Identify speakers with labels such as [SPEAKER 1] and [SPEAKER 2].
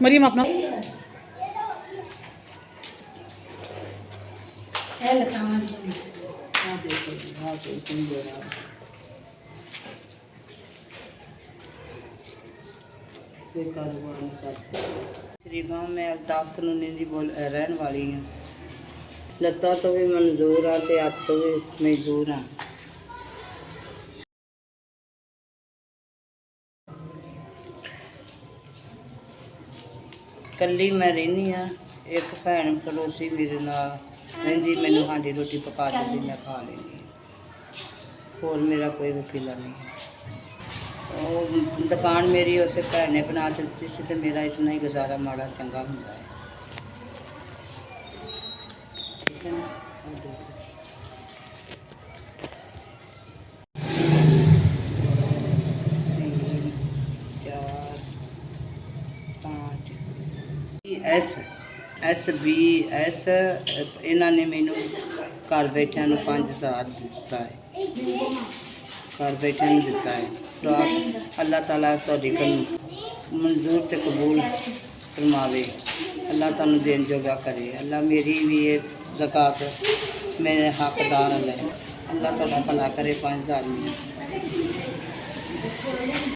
[SPEAKER 1] मरियम अपना
[SPEAKER 2] शरीफा मैं अल्ताफ कानूनी की रहन वाली हाँ। लत्तां तो भी मंजूर हाँ तो हथ तो भी मजबूर हाँ। कल्ली मैं रहनी हाँ। एक भैन पड़ोसी मेरे नाल रहिंदी, मैनूं हांडी रोटी पका देंदी, मैं खा लेंदी। होर मेरा कोई वसीला नहीं है। दुकान मेरी उस भैन ने बना दी सी, तो मेरा इस ही गुजारा माड़ा चंगा हुंदा है। ठीक है ना। तीन, चार, पाँच SBS इन्हों ने मैनू घर बैठिया 5,000 दिता है। घर बैठिया दिता है। तो अल्लाह ताला तुहाडी मंजूर ते कबूल फरमावे। अल्लाह तुहानू देन जोगा करे। अल्लाह मेरी भी ये ज़कात मेरे हकदार ले। अल्लाह तुहाडा भला करे 5,000 में।